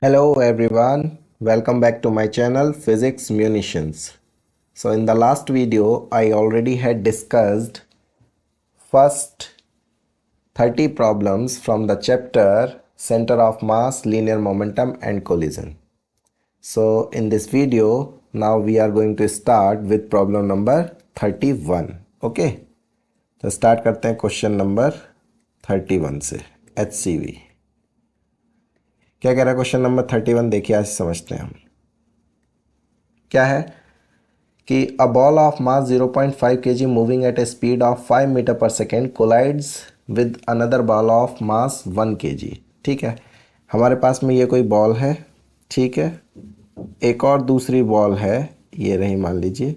Hello everyone, welcome back to my channel Physics Munitions. So in the last video I already had discussed first 30 problems from the chapter Center of Mass, Linear Momentum and Collision. So in this video now we are going to start with problem number 31. Okay, तो start करते हैं question number 31 से HCV. क्या कह रहा है question number 31? देखिए आज समझते हैं हम. क्या है कि a ball of mass 0.5 kg moving at a speed of 5 metre पर second collides with another ball of mass 1 kg. ठीक है, हमारे पास में ये कोई बॉल है. ठीक है, एक और दूसरी बॉल है, ये रही मान लीजिए.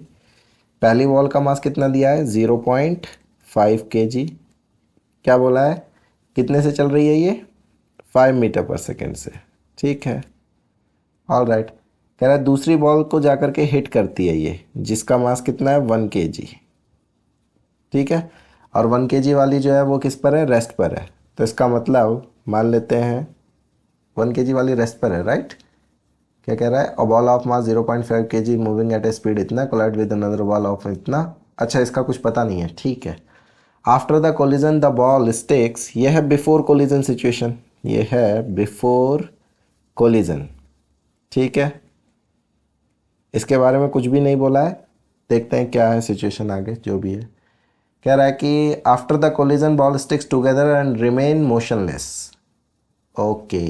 पहली बॉल का मास कितना दिया है? 0.5 kg. क्या बोला है? कितने से चल रही है ये? 5 मीटर पर सेकेंड से. ठीक है, ऑल राइट. कह रहा है दूसरी बॉल को जाकर के हिट करती है ये, जिसका मास कितना है? 1 kg. ठीक है, और 1 kg वाली जो है वो किस पर है? रेस्ट पर है. तो इसका मतलब मान लेते हैं 1 kg वाली रेस्ट पर है, राइट. क्या कह रहा है? A ball of mass 0.5 kg moving at a speed इतना collide with another ball of इतना. अच्छा, इसका कुछ पता नहीं है. ठीक है, after the collision the ball sticks. ये है बिफोर कोलिजन सिचुएशन, ये है बिफोर कोलिजन. ठीक है, इसके बारे में कुछ भी नहीं बोला है. देखते हैं क्या है सिचुएशन आगे, जो भी है. कह रहा है कि after the collision ball sticks together and remain motionless. Okay,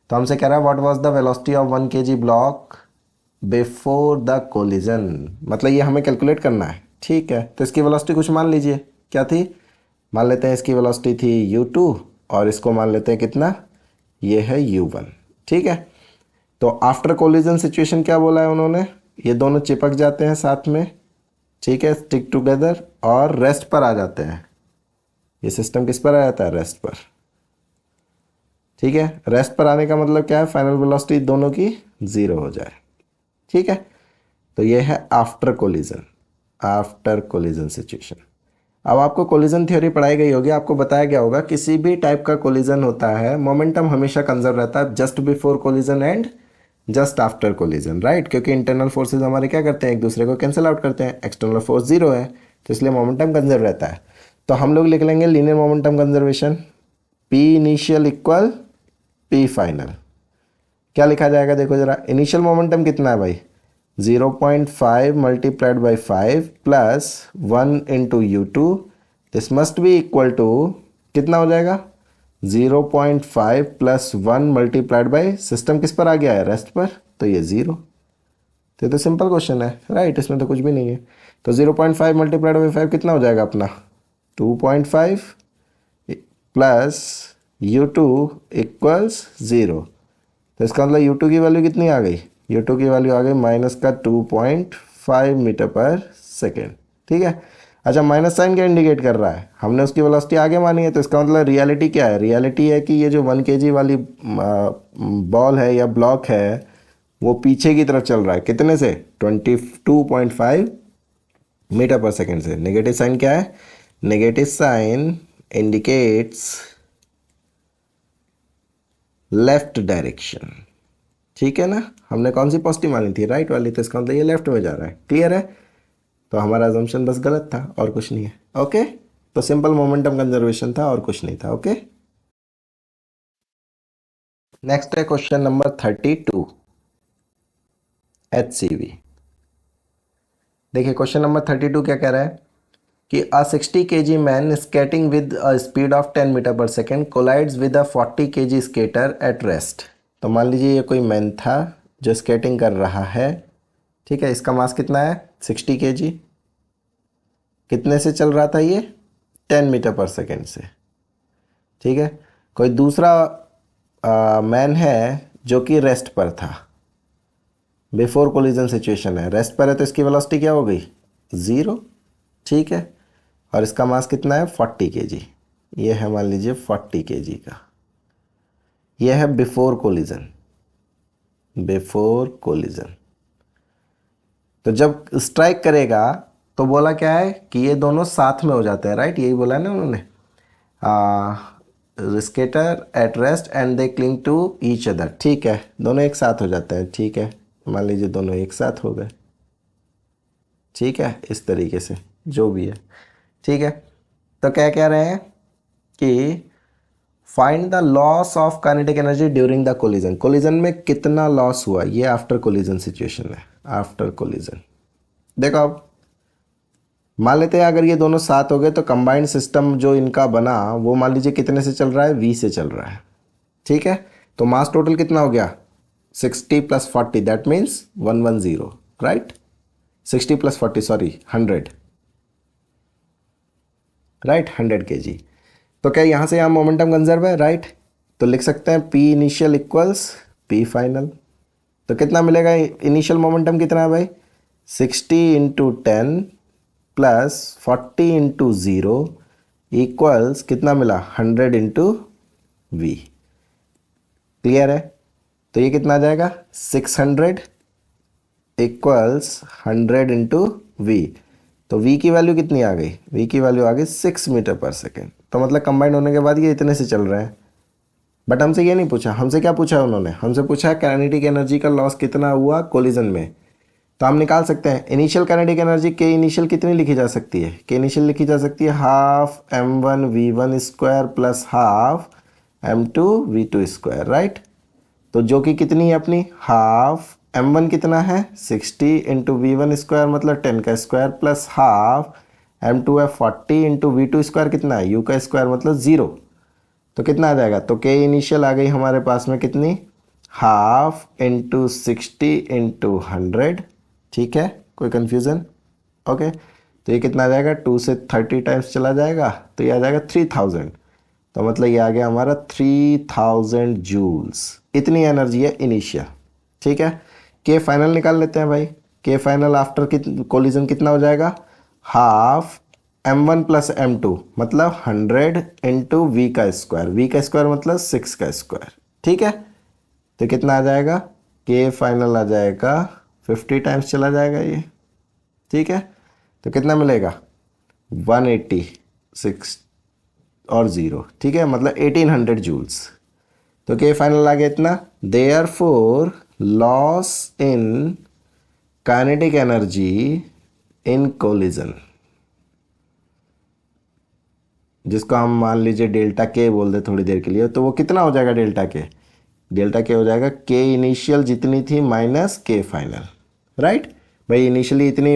तो हमसे कह रहा है what was the velocity of 1 kg block before the collision. मतलब ये हमें कैलकुलेट करना है. ठीक है, तो इसकी वेलोसिटी कुछ मान लीजिए. क्या थी? मान लेते हैं इसकी वेलोसिटी थी u2 और इसको मान लेते हैं कितना? ये है u1. ठीक है, तो आफ्टर कोलिजन सिचुएशन क्या बोला है उन्होंने? ये दोनों चिपक जाते हैं साथ में. ठीक है, स्टिक टुगेदर और रेस्ट पर आ जाते हैं. ये सिस्टम किस पर आ जाता है? रेस्ट पर. ठीक है, रेस्ट पर आने का मतलब क्या है? फाइनल वेलोसिटी दोनों की ज़ीरो हो जाए. ठीक है, तो ये है after collision. After collision situation. अब आपको कोलिजन थ्योरी पढ़ाई गई होगी, आपको बताया गया होगा किसी भी टाइप का कोलिजन होता है मोमेंटम हमेशा कंजर्व रहता है just before collision and just after collision, right. क्योंकि इंटरनल फोर्सेज हमारे क्या करते हैं? एक दूसरे को कैंसिल आउट करते हैं. एक्सटर्नल फोर्स जीरो है, तो इसलिए मोमेंटम कंजर्व रहता है. तो हम लोग लिख लेंगे linear momentum conservation. P initial equal P final. क्या लिखा जाएगा? देखो जरा, इनिशियल मोमेंटम कितना है भाई? 0.5 multiplied by 5 plus 1 into u2. This must be equal to कितना हो जाएगा? 0.5 प्लस 1 मल्टीप्लाइड बाई, सिस्टम किस पर आ गया है? रेस्ट पर. तो ये ज़ीरो. तो ये तो सिंपल क्वेश्चन है, राइट. इसमें तो कुछ भी नहीं है. तो 0.5 मल्टीप्लाइड बाई 5 कितना हो जाएगा अपना? 2.5 प्लस u2 इक्वल्स ज़ीरो. तो इसका मतलब u2 की वैल्यू कितनी आ गई? u2 की वैल्यू आ गई माइनस का 2.5 मीटर पर सेकेंड. ठीक है, अच्छा, माइनस साइन क्या इंडिकेट कर रहा है? हमने उसकी वेलोसिटी आगे मानी है, तो इसका मतलब रियलिटी क्या है? रियलिटी है कि ये जो 1 kg वाली बॉल है या ब्लॉक है वो पीछे की तरफ चल रहा है. कितने से? 22.5 मीटर पर सेकेंड से. नेगेटिव साइन क्या है? Negative sign indicates left direction. ठीक है ना, हमने कौन सी पॉजिटिव मानी थी? राइट वाली. तो इसका मतलब ये लेफ्ट में जा रहा है. क्लियर है? तो हमारा अजम्पशन बस गलत था और कुछ नहीं है. ओके, तो सिंपल मोमेंटम कंजर्वेशन था और कुछ नहीं था. ओके, नेक्स्ट है क्वेश्चन नंबर 32 HCV. देखिए क्वेश्चन नंबर 32 क्या कह रहा है कि a 60 kg man skating with a speed of 10 metre पर second collides with a 40 kg skater at rest. तो मान लीजिए ये कोई मैन था जो स्केटिंग कर रहा है. ठीक है, इसका मास कितना है? 60 kg. कितने से चल रहा था ये? 10 मीटर पर सेकेंड से. ठीक है, कोई दूसरा मैन है जो कि रेस्ट पर था. बिफोर कोलिजन सिचुएशन है, रेस्ट पर है, तो इसकी वेलोसिटी क्या हो गई? ज़ीरो. ठीक है, और इसका मास कितना है? 40 kg. ये है मान लीजिए 40 kg का. यह है बिफोर कोलिजन. Before collision. तो जब स्ट्राइक करेगा तो बोला क्या है कि ये दोनों साथ में हो जाते हैं, राइट. यही बोला है ना उन्होंने. Scatter at rest and they cling to each other. ठीक है, दोनों एक साथ हो जाते हैं। ठीक है, मान लीजिए दोनों एक साथ हो गए। ठीक है, इस तरीके से जो भी है। ठीक है, तो क्या कह रहे हैं कि find the loss of kinetic energy during the collision. Collision में कितना लॉस हुआ, ये आफ्टर कोलिजन सिचुएशन है। आफ्टर कोलिजन देखो, अब मान लेते हैं अगर ये दोनों साथ हो गए तो कंबाइंड सिस्टम जो इनका बना वो मान लीजिए कितने से चल रहा है, v से चल रहा है। ठीक है, तो मास टोटल कितना हो गया, 60 + 40, that means 110, right. 60 + 40 sorry 100, right, 100 kg। तो क्या यहाँ से यहाँ मोमेंटम कंजर्व है, राइट। तो लिख सकते हैं P initial equals P final. तो कितना मिलेगा, इनिशियल मोमेंटम कितना है भाई, 60 × 10 + 40 × 0 इक्वल्स कितना मिला, 100 × v। क्लियर है, तो ये कितना आ जाएगा, 600 इक्वल्स 100 × v। तो v की वैल्यू कितनी आ गई, v की वैल्यू आ गई 6 मीटर/सेकेंड। तो मतलब कंबाइंड होने के बाद ये इतने से चल रहे हैं। बट हमसे ये नहीं पूछा, हमसे क्या पूछा उन्होंने, हमसे पूछा काइनेटिक एनर्जी का लॉस कितना हुआ कोलिजन में। तो हम निकाल सकते हैं इनिशियल काइनेटिक एनर्जी के इनिशियल कितनी लिखी जा सकती है, के इनिशियल लिखी जा सकती है ½m1v1² + ½m2v2², राइट। तो जो कि कितनी है अपनी, हाफ m1 कितना है 60 × v1² मतलब 10 का स्क्वायर + ½ m2 है 40 × v2² कितना है u का स्क्वायर मतलब 0। तो कितना आ जाएगा, तो के इनिशियल आ गई हमारे पास में कितनी, ½ × 60 × 100। ठीक है, कोई कन्फ्यूज़न, ओके। तो ये कितना आ जाएगा, 2 से 30 टाइम्स चला जाएगा तो ये आ जाएगा 3000। तो मतलब ये आ गया हमारा 3000 जूल्स, इतनी एनर्जी है इनिशियल। ठीक है, के फाइनल निकाल लेते हैं भाई। के फाइनल आफ्टर कोलिजन कितना हो जाएगा, हाफ m1 + m2 मतलब 100 × v का स्क्वायर मतलब 6 का स्क्वायर। ठीक है, तो कितना आ जाएगा, के फाइनल आ जाएगा 50 टाइम्स चला जाएगा ये। ठीक है, तो कितना मिलेगा, 186 और 0। ठीक है, मतलब 1800 जूल्स। तो के फाइनल आ गया इतना। Therefore loss in kinetic energy in collision, जिसको हम मान लीजिए डेल्टा के बोल दे थोड़ी देर के लिए, तो वो कितना हो जाएगा डेल्टा के, डेल्टा के हो जाएगा के इनिशियल जितनी थी माइनस के फाइनल, राइट। भाई इनिशियली इतनी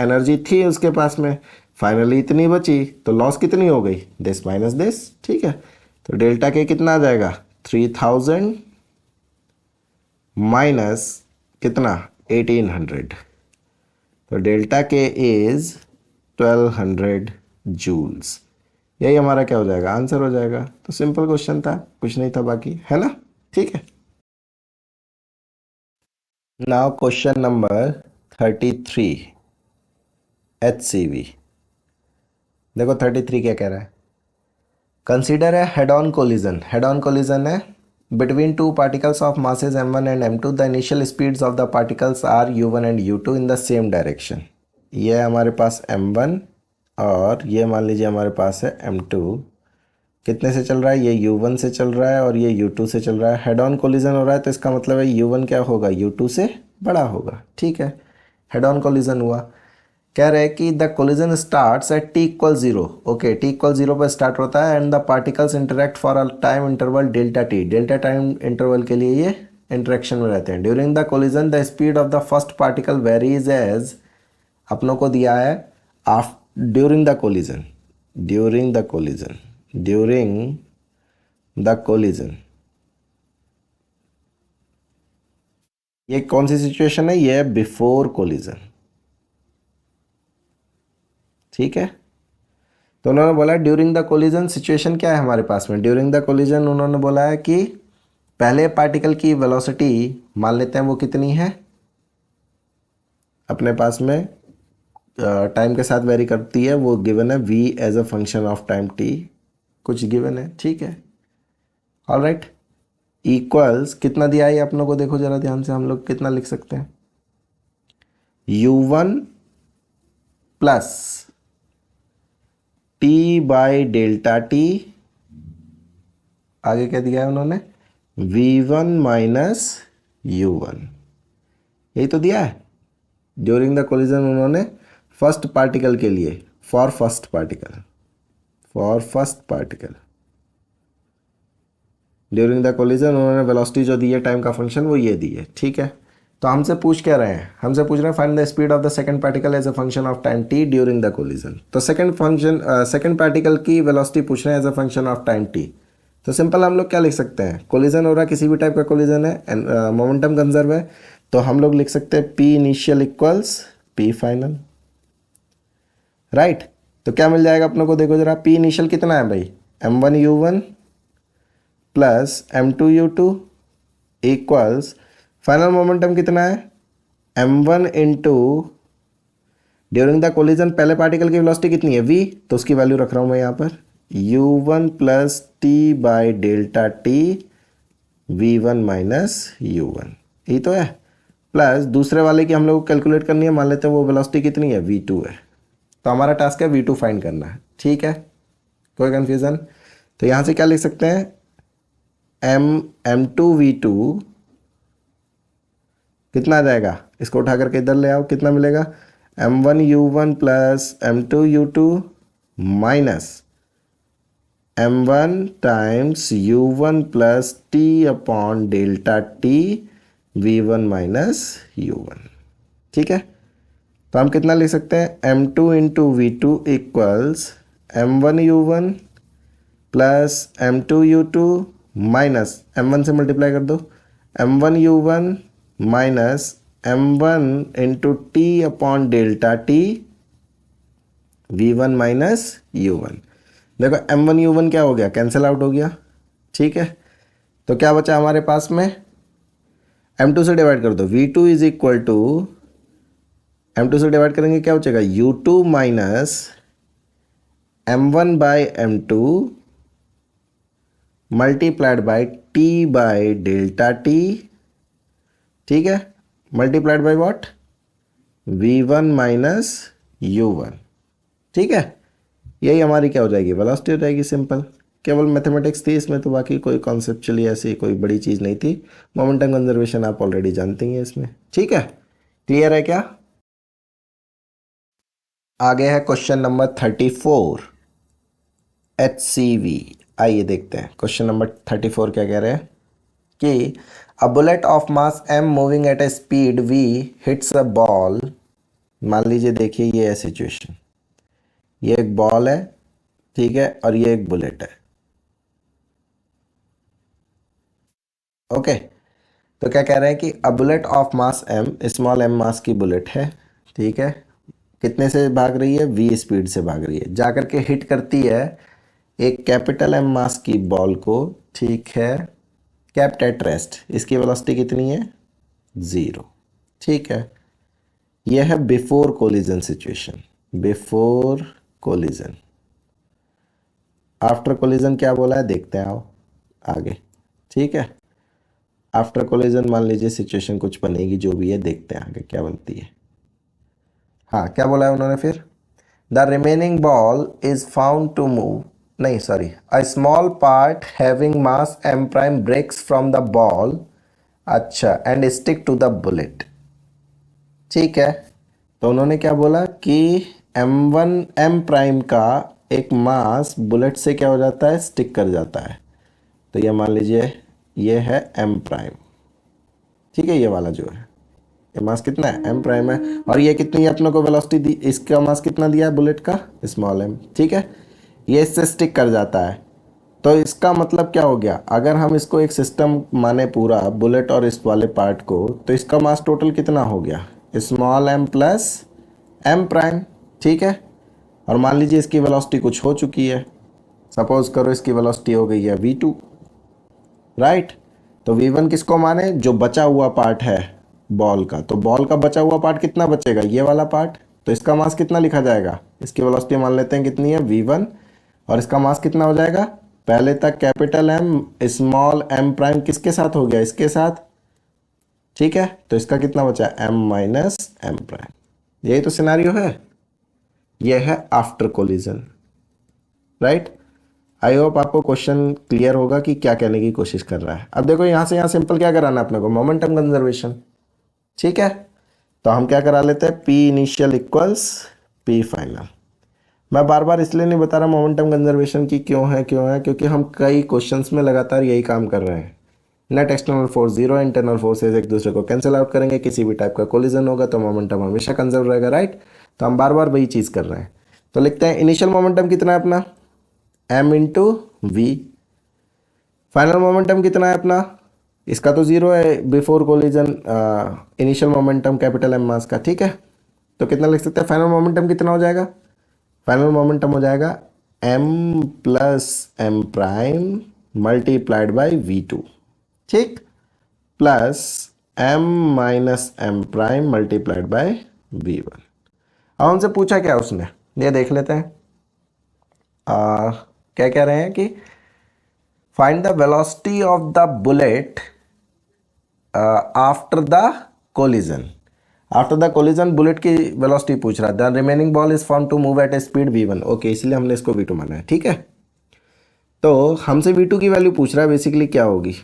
एनर्जी थी उसके पास में, फाइनली इतनी बची, तो लॉस कितनी हो गई, दिस माइनस दिस। ठीक है, तो डेल्टा के कितना आ जाएगा, 3000 माइनस कितना, 1800। तो डेल्टा के इज 1200 जूल्स। यही हमारा क्या हो जाएगा, आंसर हो जाएगा। तो सिंपल क्वेश्चन था, कुछ नहीं था बाकी, है ना। ठीक है, नाउ क्वेश्चन नंबर 33 HCV। देखो 33 क्या कह रहा है, कंसीडर है head on collision. Head on collision है between two particles of masses m1 and m2। The initial speeds of the particles are u1 and u2 in the same direction. ये है हमारे पास m1 और ये मान लीजिए हमारे पास है m2। कितने से चल रहा है, ये u1 से चल रहा है और ये u2 से चल रहा है। हेड ऑन कोलिजन हो रहा है तो इसका मतलब है u1 क्या होगा, u2 से बड़ा होगा। ठीक है, हेड ऑन कोलिजन हुआ। कह रहे हैं कि the collision starts at t = 0। Okay, t = 0 पर स्टार्ट होता है and the particles interact for a time interval delta t। Delta time interval के लिए ये इंटरेक्शन में रहते हैं। During the collision the speed of the first particle varies as, अपनों को दिया है during the collision, during the collision, during the collision. ये कौन सी सिचुएशन है, ये है बिफोर कोलिजन। ठीक है, तो उन्होंने बोला ड्यूरिंग द कोलिजन सिचुएशन क्या है हमारे पास में, ड्यूरिंग द कोलिजन उन्होंने बोला है कि पहले पार्टिकल की वेलोसिटी मान लेते हैं वो कितनी है अपने पास में, टाइम के साथ वेरी करती है, वो गिवन है v as a function of time t, कुछ गिवन है। ठीक है, ऑल राइट, इक्वल्स कितना दिया है अपनों को, देखो जरा ध्यान से, हम लोग कितना लिख सकते हैं, u1 प्लस t/डेल्टा t आगे क्या दिया है उन्होंने, v1 माइनस u1, यही तो दिया है। ड्यूरिंग द कोलिजन उन्होंने फर्स्ट पार्टिकल के लिए, for first particle during the collision उन्होंने वेलोसिटी जो दी है टाइम का फंक्शन वो ये दी है, ठीक है। तो हमसे पूछ क्या रहे हैं, हमसे पूछ रहे हैं find the speed of the second particle as a function of time t during the collision. तो सेकंड पार्टिकल की वेलोसिटी पूछ रहे हैं as a function of time t. तो सिंपल हम लोग क्या लिख सकते हैं, कोलिजन हो रहा है, किसी भी टाइप का कोलिजन है एंड मोमेंटम कंजर्व है, तो हम लोग लिख सकते हैं P initial equals P final, right. तो क्या मिल जाएगा अपने को, देखो जरा, पी इनिशियल कितना है भाई, m1u1 plus m2u2 equals final momentum कितना है, m1 into during the collision पहले पार्टिकल की वेलोसिटी कितनी है v, तो उसकी वैल्यू रख रहा हूं मैं यहाँ पर u1 plus T by delta t v1 minus u1, यही तो है। प्लस दूसरे वाले की हम लोग को कैलकुलेट करनी है, मान लेते हैं वो वेलोसिटी कितनी है v2 है, तो हमारा टास्क है v2 फाइंड करना है, ठीक है, कोई कंफ्यूजन। तो यहाँ से क्या लिख सकते हैं, m2v2 कितना आ जाएगा, इसको उठा करके इधर ले आओ, कितना मिलेगा, m1u1 plus m2u2 minus m1 times u1 plus T upon delta t v1 minus u1, ठीक है। तो हम कितना लिख सकते हैं, m2 into v two equals m1u1 plus m2u2 minus m1 से मल्टीप्लाई कर दो, m1u1 minus m1 into t upon delta t v1 minus u1। देखो m1u1 क्या हो गया, कैंसिल आउट हो गया, ठीक है। तो क्या बचा हमारे पास में, m2 से डिवाइड कर दो, v2 is equal to m2 से डिवाइड करेंगे क्या बचेगा, u2 minus m1 by m2 multiplied by T by delta T, ठीक है, multiplied by what, v1 minus u1, ठीक है। यही हमारी क्या हो जाएगी, वेलोसिटी हो जाएगी, सिंपल। केवल मैथमेटिक्स थी इसमें, तो बाकी कोई कॉन्सेप्चुअली ऐसी कोई बड़ी चीज़ नहीं थी। मोमेंटम कंजर्वेशन आप ऑलरेडी जानते ही हैं इसमें, ठीक है, क्लियर है क्या। आगे है क्वेश्चन नंबर 34 HCV। आइए देखते हैं क्वेश्चन नंबर 34 क्या कह रहे हैं कि a bullet of mass m moving at a speed v hits a ball. मान लीजिए, देखिए ये है सिचुएशन, ये एक बॉल है, ठीक है, और ये एक बुलेट है, ओके। तो क्या कह रहे हैं कि a bullet of mass m, small m मास की बुलेट है, ठीक है, कितने से भाग रही है, v स्पीड से भाग रही है, जाकर के हिट करती है एक कैपिटल M मास की बॉल को, ठीक है, कैप्ट एट रेस्ट, इसकी वेलोसिटी कितनी है, 0, ठीक है। यह है before collision situation, before collision. After collision क्या बोला है, देखते हैं आओ आगे, ठीक है। आफ्टर कोलिजन मान लीजिए सिचुएशन कुछ बनेगी, जो भी है देखते हैं आगे क्या बनती है। हाँ, क्या बोला है उन्होंने फिर, the remaining ball is found to move, नहीं sorry, a small part having mass m prime breaks from the ball, अच्छा, and stick to the bullet, ठीक है। तो उन्होंने क्या बोला कि m1 m प्राइम का एक मास बुलेट से क्या हो जाता है, स्टिक कर जाता है। तो ये मान लीजिए ये है m प्राइम, ठीक है, ये वाला जो है, ये मास कितना है, m प्राइम है, और ये कितनी अपने को वेलोसिटी दी, इसका मास कितना दिया है बुलेट का, स्मॉल m, ठीक है। ये इससे स्टिक कर जाता है, तो इसका मतलब क्या हो गया, अगर हम इसको एक सिस्टम माने पूरा बुलेट और इस वाले पार्ट को, तो इसका मास टोटल कितना हो गया, small m plus m prime, ठीक है। और मान लीजिए इसकी वेलोसिटी कुछ हो चुकी है, सपोज करो इसकी वेलोसिटी हो गई है v2, राइट। तो v1 किसको माने, जो बचा हुआ पार्ट है बॉल का, तो बॉल का बचा हुआ पार्ट कितना बचेगा, ये वाला पार्ट, तो इसका मास कितना लिखा जाएगा, इसकी वेलोसिटी मान लेते हैं कितनी है, v1, और इसका मास कितना हो जाएगा, पहले तक capital M small m prime किसके साथ हो गया, इसके साथ, ठीक है। तो इसका कितना बचा, m माइनस m प्राइम, यही तो सिनेरियो है, यह है after collision, right. I hope आपको क्वेश्चन क्लियर होगा कि क्या कहने की कोशिश कर रहा है। अब देखो यहाँ से यहाँ सिंपल क्या कराना है अपने को, मोमेंटम कंजर्वेशन। ठीक है, तो हम क्या करा लेते हैं, P initial equals P final. मैं बार बार इसलिए नहीं बता रहा मोमेंटम कंजर्वेशन की क्यों है क्योंकि हम कई क्वेश्चंस में लगातार यही काम कर रहे हैं। Net external force zero, internal forces एक दूसरे को कैंसिल आउट करेंगे, किसी भी टाइप का कोलिजन होगा तो मोमेंटम हमेशा कंजर्व रहेगा, राइट। तो हम बार बार वही चीज़ कर रहे हैं। तो लिखते हैं इनिशियल मोमेंटम कितना है अपना, m into v. Final momentum कितना है अपना, इसका तो जीरो है before collision, initial momentum capital M mass का, ठीक है। तो कितना लिख सकते हैं, फाइनल मोमेंटम कितना हो जाएगा, फाइनल मोमेंटम हो जाएगा m plus M prime multiplied by v two, ठीक, plus m minus M prime multiplied by v one. अब हमसे पूछा क्या उसने, ये देख लेते हैं। क्या कह रहे हैं कि find the velocity of the bullet after the collision. After the collision bullet की वेलोसिटी पूछ रहा है। The remaining ball is found to move at a speed v1। Okay, इसलिए हमने इसको v2 माना है, ठीक है। तो हमसे v2 की वैल्यू पूछ रहा है, बेसिकली क्या होगी,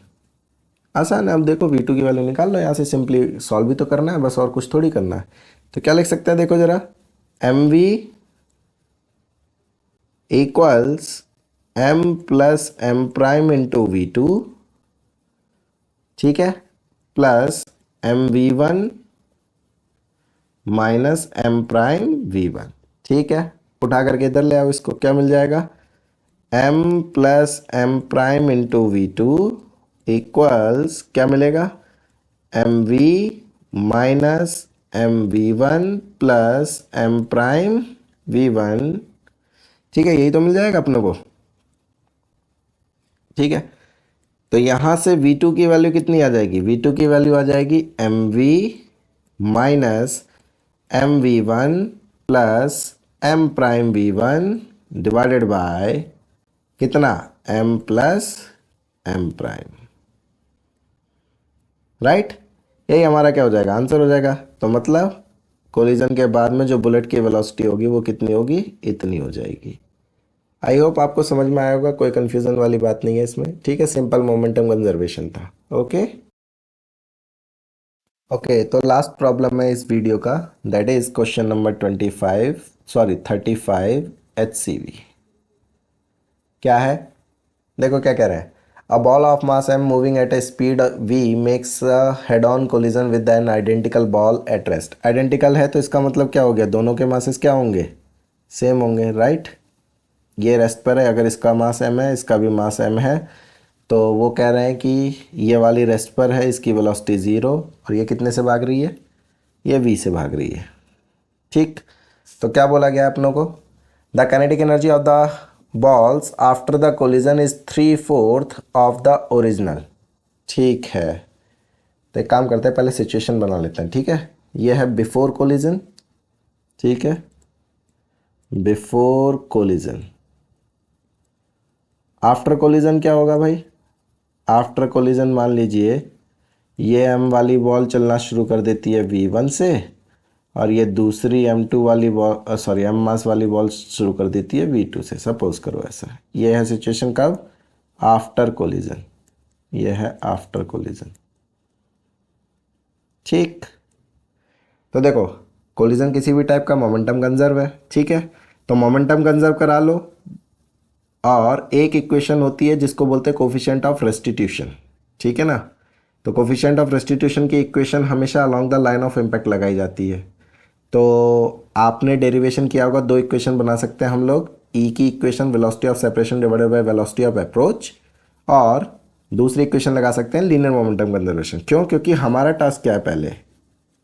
आसान है। अब देखो v2 की वैल्यू निकाल लो यहाँ से, सिंपली सॉल्व भी तो करना है बस, और कुछ थोड़ी करना है। तो क्या लिख सकते हैं, देखो जरा, m v equals m plus M prime into v two, ठीक है, plus m v one minus M prime v one, ठीक है। उठा करके इधर ले आओ इसको, क्या मिल जाएगा, m plus M prime into v two equals क्या मिलेगा, m v minus m v one plus M prime v one, ठीक है, यही तो मिल जाएगा अपने को, ठीक है। तो यहाँ से v2 की वैल्यू कितनी आ जाएगी, v2 की वैल्यू आ जाएगी m v minus m v one plus M prime v one divided by कितना, m plus M prime, right. यही हमारा क्या हो जाएगा, आंसर हो जाएगा। तो मतलब कोलिजन के बाद में जो बुलेट की वेलोसिटी होगी वो कितनी होगी, इतनी हो जाएगी। आई होप आपको समझ में आया होगा, कोई कंफ्यूजन वाली बात नहीं है इसमें, ठीक है। सिंपल मोमेंटम कंजर्वेशन था। ओके ओके, तो लास्ट प्रॉब्लम है इस वीडियो का, that is question number 35 HCV। क्या है, देखो क्या कह रहा है, a ball of mass m moving at a speed v makes head on collision with an identical ball at rest. Identical है तो इसका मतलब क्या हो गया, दोनों के मासेस क्या होंगे, सेम होंगे, राइट। ये रेस्ट पर है, अगर इसका मास m है, इसका भी मास m है, तो वो कह रहे हैं कि ये वाली रेस्ट पर है, इसकी वेलोसिटी ज़ीरो, और ये कितने से भाग रही है, ये v से भाग रही है, ठीक। तो क्या बोला गया अपनों को, the kinetic energy of the balls after the collision is 3/4 of the original, ठीक है। तो एक काम करते हैं, पहले सिचुएशन बना लेते हैं, ठीक है। ये है बिफोर कोलिजन, ठीक है, बिफोर कोलिजन। आफ्टर कोलिजन क्या होगा भाई, आफ्टर कोलिजन मान लीजिए ये m वाली बॉल चलना शुरू कर देती है v1 से, और ये दूसरी m2 वाली बॉल, सॉरी m मास वाली बॉल शुरू कर देती है v2 से, सपोज करो ऐसा। ये है सिचुएशन कब, आफ्टर कोलिजन, ये है आफ्टर कोलिजन, ठीक। तो देखो कोलिजन किसी भी टाइप का मोमेंटम कंजर्व है, ठीक है। तो मोमेंटम कंजर्व करा लो, और एक इक्वेशन होती है जिसको बोलते हैं कोफिशिएंट ऑफ रेस्टिट्यूशन, ठीक है ना। तो कोफिशिएंट ऑफ रेस्टिट्यूशन की इक्वेशन हमेशा along the line of impact लगाई जाती है। तो आपने डेरिवेशन किया होगा, दो इक्वेशन बना सकते हैं हम लोग, ई की equation velocity of separation divided by velocity of approach, और दूसरी इक्वेशन लगा सकते हैं लीनियर मोमेंटम कंजर्वेशन। क्यों, क्योंकि हमारा टास्क क्या है, पहले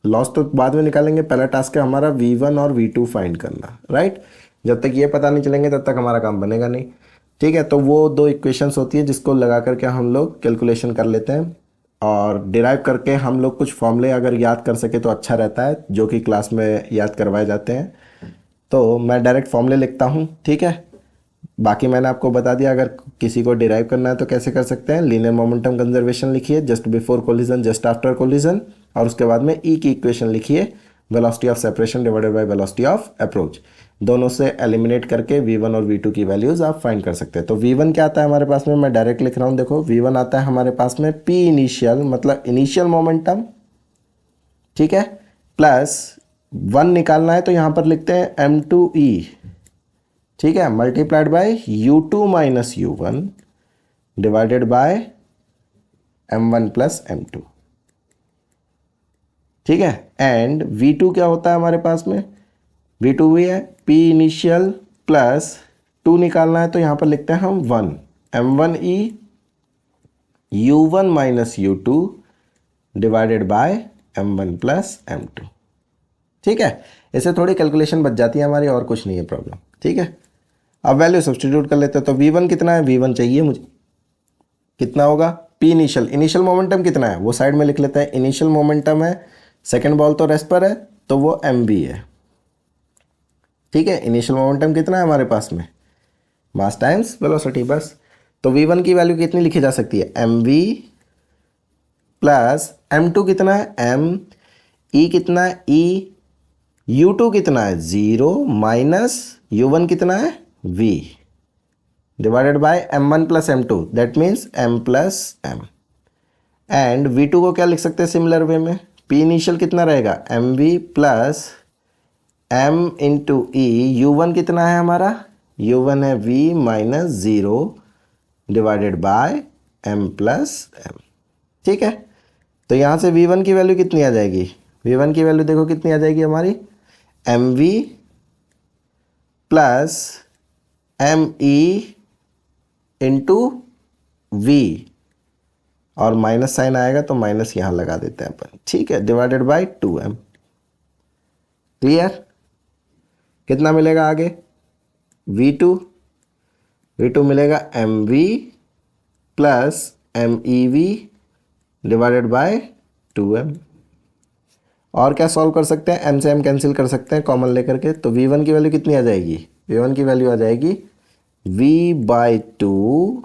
लॉस तो बाद में निकालेंगे, पहला टास्क है हमारा v1 और v2 फाइंड करना, राइट। जब तक ये पता नहीं चलेंगे तब तक हमारा काम बनेगा नहीं, ठीक है। तो वो दो इक्वेशंस होती है जिसको लगा करके हम लोग कैलकुलेशन कर लेते हैं, और डिराइव करके हम लोग कुछ फॉर्मूले अगर याद कर सके तो अच्छा रहता है, जो कि क्लास में याद करवाए जाते हैं। तो मैं डायरेक्ट फॉर्मूले लिखता हूँ, ठीक है। बाकी मैंने आपको बता दिया, अगर किसी को डिराइव करना है तो कैसे कर सकते हैं, लीनियर मोमेंटम कंजर्वेशन लिखिए, just before collision, just after collision, और उसके बाद में ई की इक्वेशन लिखिए, velocity of separation divided by velocity of approach, दोनों से एलिमिनेट करके v1 और v2 की वैल्यूज आप फाइंड कर सकते हैं। तो v1 क्या आता है हमारे पास में, मैं डायरेक्ट लिख रहा हूं, देखो v1 आता है हमारे पास में p इनिशियल मतलब इनिशियल मोमेंटम, ठीक है, प्लस 1 निकालना है तो यहां पर लिखते हैं m2e, ठीक है, multiplied by u2 minus u1 divided by m1 plus m2, ठीक है। एंड v2 क्या होता है हमारे पास में, v2 भी है p इनिशियल प्लस 2 निकालना है तो यहां पर लिखते हैं हम 1 m1e u1 minus u2 divided by m1 plus m2, ठीक है। इससे थोड़ी कैलकुलेशन बच जाती है हमारी, और कुछ नहीं है प्रॉब्लम, ठीक है। अब वैल्यू सब्स्टिट्यूट कर लेते हैं। तो v1 कितना है, v1 चाहिए मुझे, कितना होगा, p इनिशियल, इनिशियल मोमेंटम कितना है वो साइड में लिख लेते हैं, इनिशियल मोमेंटम है, सेकेंड बॉल तो रेस्ट पर है तो वो mv है, ठीक है। इनिशियल मोमेंटम कितना है हमारे पास में, मास टाइम्स वेलोसिटी, बस। तो v1 की वैल्यू कितनी लिखी जा सकती है, mv प्लस m2 कितना है m, e कितना है e, u2 कितना है 0 माइनस u1 कितना है v divided by m1 plus m2 that means m plus m। And v2 को क्या लिख सकते हैं सिमिलर वे में, p इनिशियल कितना रहेगा mv प्लस m इंटू ई, u1 कितना है हमारा, u1 है v minus 0 divided by m plus m, ठीक है। तो यहाँ से v1 की वैल्यू कितनी आ जाएगी, v1 की वैल्यू देखो कितनी आ जाएगी हमारी, mv plus me into v, और माइनस साइन आएगा तो माइनस यहाँ लगा देते हैं अपन, ठीक है, डिवाइडेड बाय 2m। क्लियर, कितना मिलेगा आगे, v2 मिलेगा mv plus mev divided by 2m। और क्या सॉल्व कर सकते हैं, m से m कैंसिल कर सकते हैं कॉमन लेकर के, तो v1 की वैल्यू कितनी आ जाएगी, v1 की वैल्यू आ जाएगी v बाई 2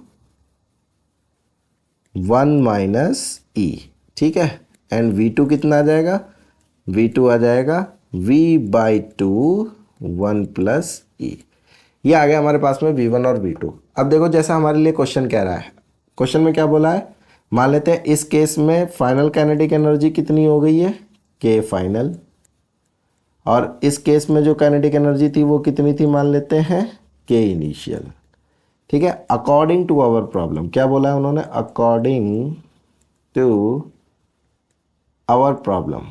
1 माइनस e, ठीक है। एंड v2 कितना आ जाएगा, v2 आ जाएगा v बाई 2 1 प्लस e। ये आ गया हमारे पास में v1 और v2। अब देखो जैसा हमारे लिए क्वेश्चन कह रहा है, क्वेश्चन में क्या बोला है, मान लेते हैं इस केस में फाइनल काइनेटिक एनर्जी कितनी हो गई है, k फाइनल, और इस केस में जो काइनेटिक एनर्जी थी वो कितनी थी, मान लेते हैं k इनिशियल, ठीक है। अकॉर्डिंग टू आवर प्रॉब्लम, क्या बोला है उन्होंने, अकॉर्डिंग टू आवर प्रॉब्लम,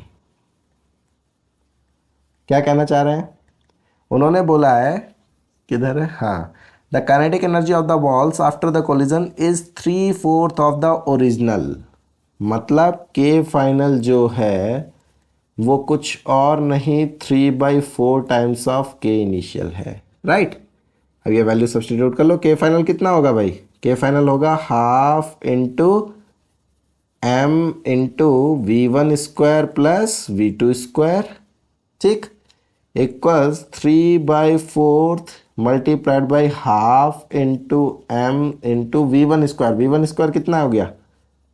क्या कहना चाह रहे हैं उन्होंने, बोला है किधर है, हाँ, the kinetic energy of the balls after the collision is 3/4 of the original, मतलब के फाइनल जो है वो कुछ और नहीं 3/4 टाइम्स ऑफ के इनिशियल है, राइट। अब ये वैल्यू सब्स्टिट्यूट कर लो, के फाइनल कितना होगा भाई, के फाइनल होगा half into m into v1 square plus v2 square, ठीक, equals 3/4 multiplied by half into m into v1 square, v1 square कितना हो गया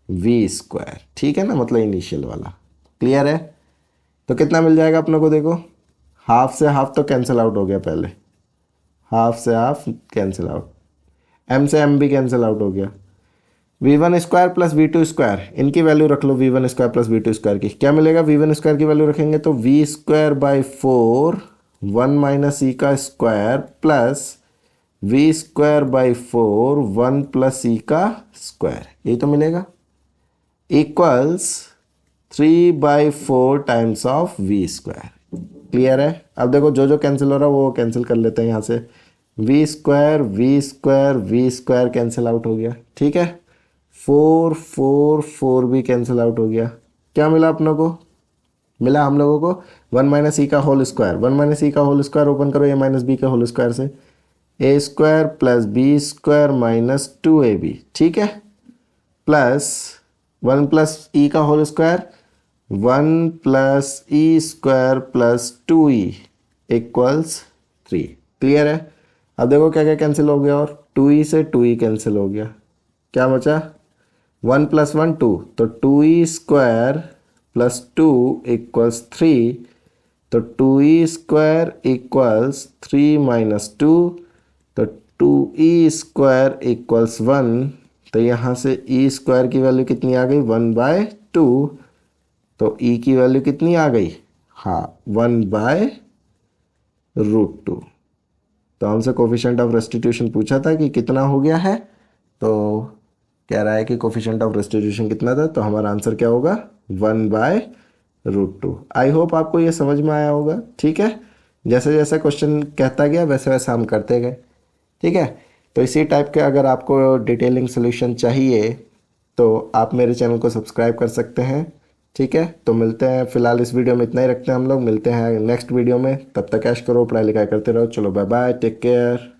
v स्क्वायर, ठीक है ना, मतलब इनिशियल वाला। क्लियर है, तो कितना मिल जाएगा अपने को, देखो हाफ से हाफ तो कैंसिल आउट हो गया, पहले हाफ से हाफ कैंसिल आउट, m से m भी कैंसिल आउट हो गया, v1 square plus v2 square, इनकी वैल्यू रख लो, v1 square plus v2 square की क्या मिलेगा, v1 स्क्वायर की वैल्यू रखेंगे तो v square by 4 1 minus e का square plus v square by 4 1 plus e का स्क्वायर, यही तो मिलेगा, equals 3/4 times of v square. Clear है, अब देखो जो जो कैंसिल हो रहा है वो कैंसिल कर लेते हैं यहाँ से, v square v square v square cancel out हो गया, ठीक है, 4 4 4 भी कैंसिल आउट हो गया, क्या मिला अपनों को, मिला हम लोगों को 1 माइनस ई का होल स्क्वायर, 1 माइनस ई का होल स्क्वायर ओपन करो a माइनस बी का होल स्क्वायर से, a square plus b square minus 2ab, ठीक है, प्लस 1 प्लस ई का whole square 1 plus e square plus 2e equals 3। Clear है, अब देखो क्या क्या कैंसिल हो गया, और 2e से 2e कैंसिल हो गया, क्या बचा 1 प्लस 1 2, तो 2e स्क्वायर प्लस 2 इक्वल्स 3, तो 2e² इक्वल्स 3 माइनस 2, तो 2e² इक्वल्स 1। तो यहाँ से e² की वैल्यू कितनी आ गई, 1/2। तो e की वैल्यू कितनी आ गई, हाँ 1/√2। तो हमसे कोफिशिएंट ऑफ रेस्टिट्यूशन पूछा था कि कितना हो गया है, तो कह रहा है कि कोफिशिएंट ऑफ रेस्टिट्यूशन कितना था, तो हमारा आंसर क्या होगा, 1/√2। आई होप आपको ये समझ में आया होगा। ठीक है, जैसे जैसे क्वेश्चन कहता गया वैसे वैसे हम करते गए। ठीक है, तो इसी टाइप के अगर आपको डिटेलिंग सोल्यूशन चाहिए तो आप मेरे चैनल को सब्सक्राइब कर सकते हैं। ठीक है, तो मिलते हैं, फिलहाल इस वीडियो में इतना ही रखते हैं हम लोग, मिलते हैं नेक्स्ट वीडियो में। तब तक ऐश करो, पढ़ाई लिखाई करते रहो। चलो बाय बाय, टेक केयर।